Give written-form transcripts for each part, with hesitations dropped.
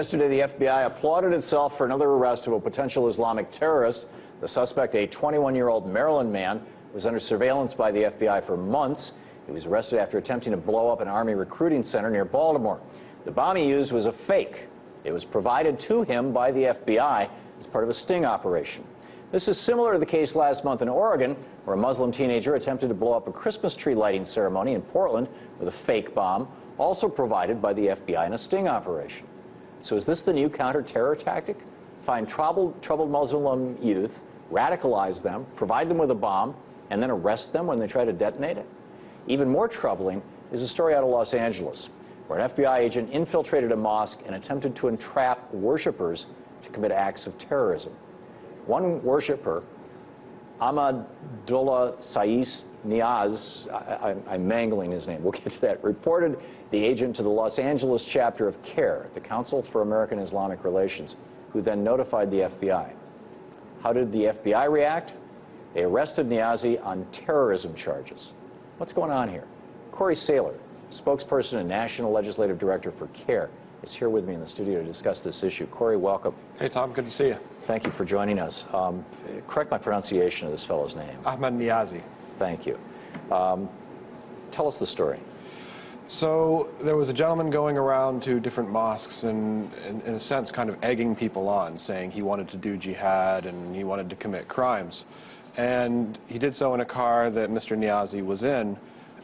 Yesterday, the FBI applauded itself for another arrest of a potential Islamic terrorist. The suspect, a 21-year-old Maryland man, was under surveillance by the FBI for months. He was arrested after attempting to blow up an Army recruiting center near Baltimore. The bomb he used was a fake. It was provided to him by the FBI as part of a sting operation. This is similar to the case last month in Oregon, where a Muslim teenager attempted to blow up a Christmas tree lighting ceremony in Portland with a fake bomb, also provided by the FBI in a sting operation. So is this the new counter-terror tactic? Find troubled Muslim youth, radicalize them, provide them with a bomb, and then arrest them when they try to detonate it? Even more troubling is a story out of Los Angeles, where an FBI agent infiltrated a mosque and attempted to entrap worshipers to commit acts of terrorism. One worshiper, Ahmadullah Sais Niaz, I'm mangling his name, we'll get to that, reported the agent to the Los Angeles chapter of CARE, the Council for American Islamic Relations, who then notified the FBI. How did the FBI react? They arrested Niazi on terrorism charges. What's going on here? Corey Saylor, spokesperson and national legislative director for CARE, is here with me in the studio to discuss this issue. Corey, welcome. Hey, Tom, good to see you. Thank you for joining us. Correct my pronunciation of this fellow's name. Ahmed Niazi. Thank you. Tell us the story. So there was a gentleman going around to different mosques and, in a sense, kind of egging people on, saying he wanted to do jihad and he wanted to commit crimes. And he did so in a car that Mr. Niazi was in,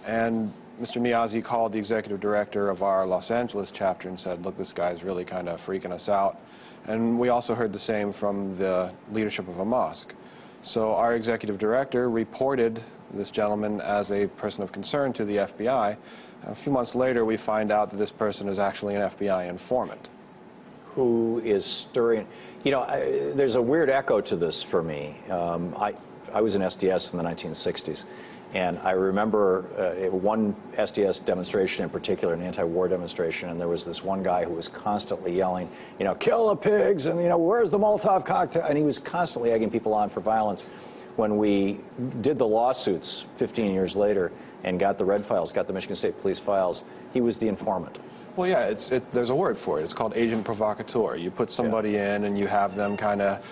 and Mr. Niazi called the executive director of our Los Angeles chapter and said, look, this guy's really kind of freaking us out. And we also heard the same from the leadership of a mosque. So our executive director reported this gentleman as a person of concern to the FBI. A few months later, we find out that this person is actually an FBI informant. Who is stirring, you know, there's a weird echo to this for me. I was in SDS in the 1960s, and I remember one SDS demonstration in particular, an anti-war demonstration, and there was this one guy who was constantly yelling, you know, kill the pigs, and, you know, where's the Molotov cocktail? And he was constantly egging people on for violence. When we did the lawsuits 15 years later and got the red files, got the Michigan State Police files, he was the informant. Well, yeah, there's a word for it. It's called agent provocateur. You put somebody in and you have them kind of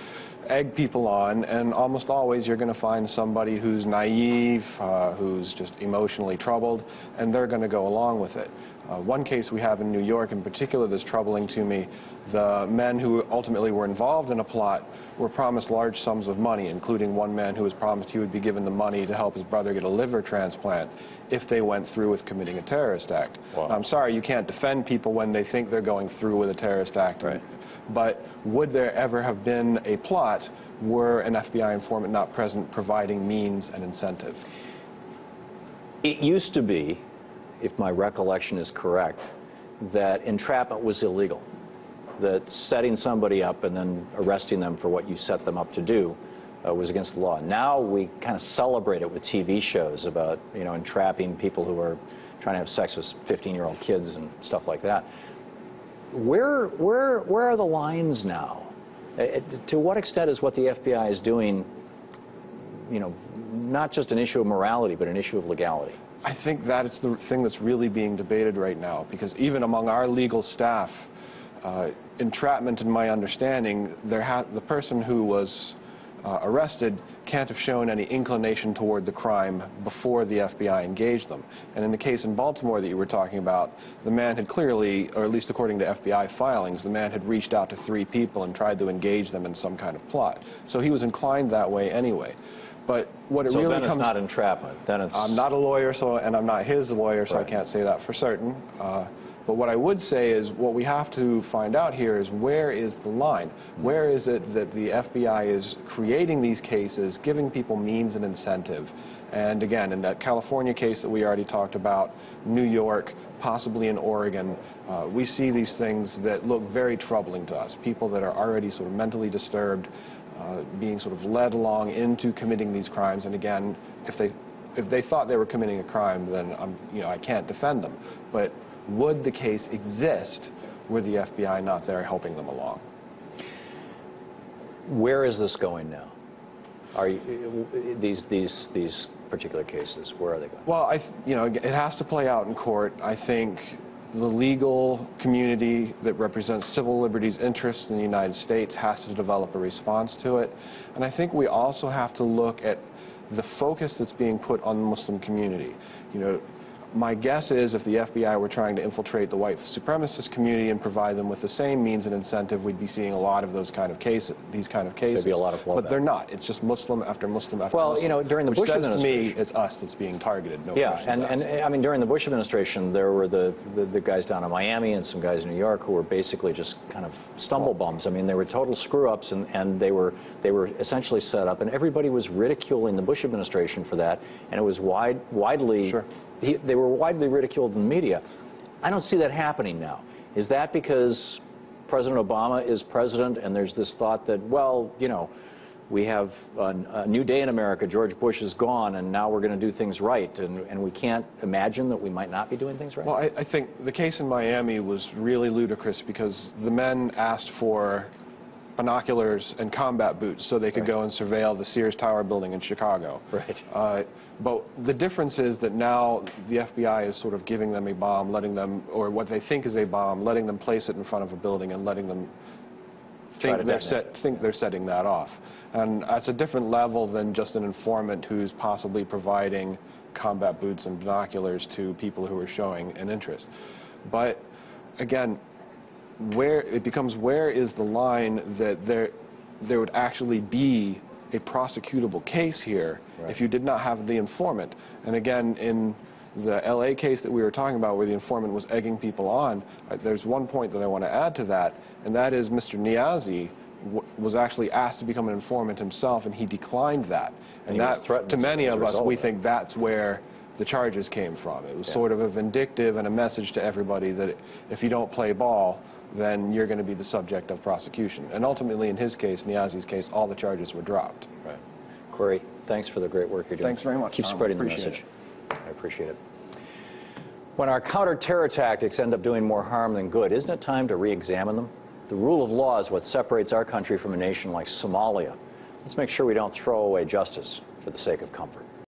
egg people on, and almost always you're going to find somebody who's naive, who's just emotionally troubled, and they're going to go along with it. One case we have in New York in particular that's troubling to me, the men who ultimately were involved in a plot were promised large sums of money, including one man who was promised he would be given the money to help his brother get a liver transplant if they went through with committing a terrorist act. Wow. Now, I'm sorry, you can't defend people when they think they're going through with a terrorist act. Right. But would there ever have been a plot were an FBI informant not present providing means and incentive? It used to be, if my recollection is correct, that entrapment was illegal, that setting somebody up and then arresting them for what you set them up to do was against the law. Now we kind of celebrate it with TV shows about, you know, entrapping people who are trying to have sex with 15-year-old kids and stuff like that. Where are the lines now? To what extent is what the FBI is doing, you know, not just an issue of morality, but an issue of legality? I think that is the thing that's really being debated right now, because even among our legal staff, entrapment, in my understanding, the person who was arrested can't have shown any inclination toward the crime before the FBI engaged them. And in the case in Baltimore that you were talking about, the man had clearly, or at least according to FBI filings, the man had reached out to 3 people and tried to engage them in some kind of plot. So he was inclined that way anyway. But what it so really then it's not entrapment. Then it's... I'm not a lawyer, and I'm not his lawyer, so right. I can't say that for certain. But what I would say is what we have to find out here is where is the line? Where is it that the FBI is creating these cases, giving people means and incentive? And again, in that California case that we already talked about, New York, possibly in Oregon, we see these things that look very troubling to us. People that are already sort of mentally disturbed, being sort of led along into committing these crimes. And again, if they thought they were committing a crime, then I can't defend them. But would the case exist were the FBI not there helping them along? Where is this going now? Are you, these particular cases, where are they going? Well, it has to play out in court. I think the legal community that represents civil liberties interests in the United States has to develop a response to it. And I think we also have to look at the focus that's being put on the Muslim community. You know, my guess is if the FBI were trying to infiltrate the white supremacist community and provide them with the same means and incentive, we'd be seeing a lot of those kind of cases, these kind of cases. There'd be a lot of blowback. But they're not. It's just Muslim after Muslim after Well, Muslim. you know, during the Bush administration, to me, it's us that's being targeted. No questions and asked. I mean, during the Bush administration, there were the guys down in Miami and some guys in New York who were basically just kind of stumble bums. I mean, they were total screw-ups, and they were essentially set up, and everybody was ridiculing the Bush administration for that, and it was widely. Sure. They were widely ridiculed in the media. I don't see that happening now. Is that because President Obama is president and there's this thought that, well, you know, we have a new day in America, George Bush is gone, and now we're going to do things right, and we can't imagine that we might not be doing things right? Well, I think the case in Miami was really ludicrous because the men asked for binoculars and combat boots so they could go and surveil the Sears Tower building in Chicago. Right. But the difference is that now the FBI is sort of giving them a bomb, letting them, or what they think is a bomb, letting them place it in front of a building and letting them think they're setting that off. And that's a different level than just an informant who's possibly providing combat boots and binoculars to people who are showing an interest. But again, where is the line that there would actually be a prosecutable case here if you did not have the informant? And again, in the LA case that we were talking about where the informant was egging people on, there's one point that I want to add to that, and that is Mr. Niazi was actually asked to become an informant himself, and he declined that. And that, to many of us, we think that's where the charges came from. It was sort of a vindictive and a message to everybody that if you don't play ball, then you're going to be the subject of prosecution. And ultimately, in his case, Niazi's case, all the charges were dropped. Right. Corey, thanks for the great work you're doing. Thanks very much, Keep Tom. spreading the message. I appreciate it. When our counter-terror tactics end up doing more harm than good, isn't it time to re-examine them? The rule of law is what separates our country from a nation like Somalia. Let's make sure we don't throw away justice for the sake of comfort.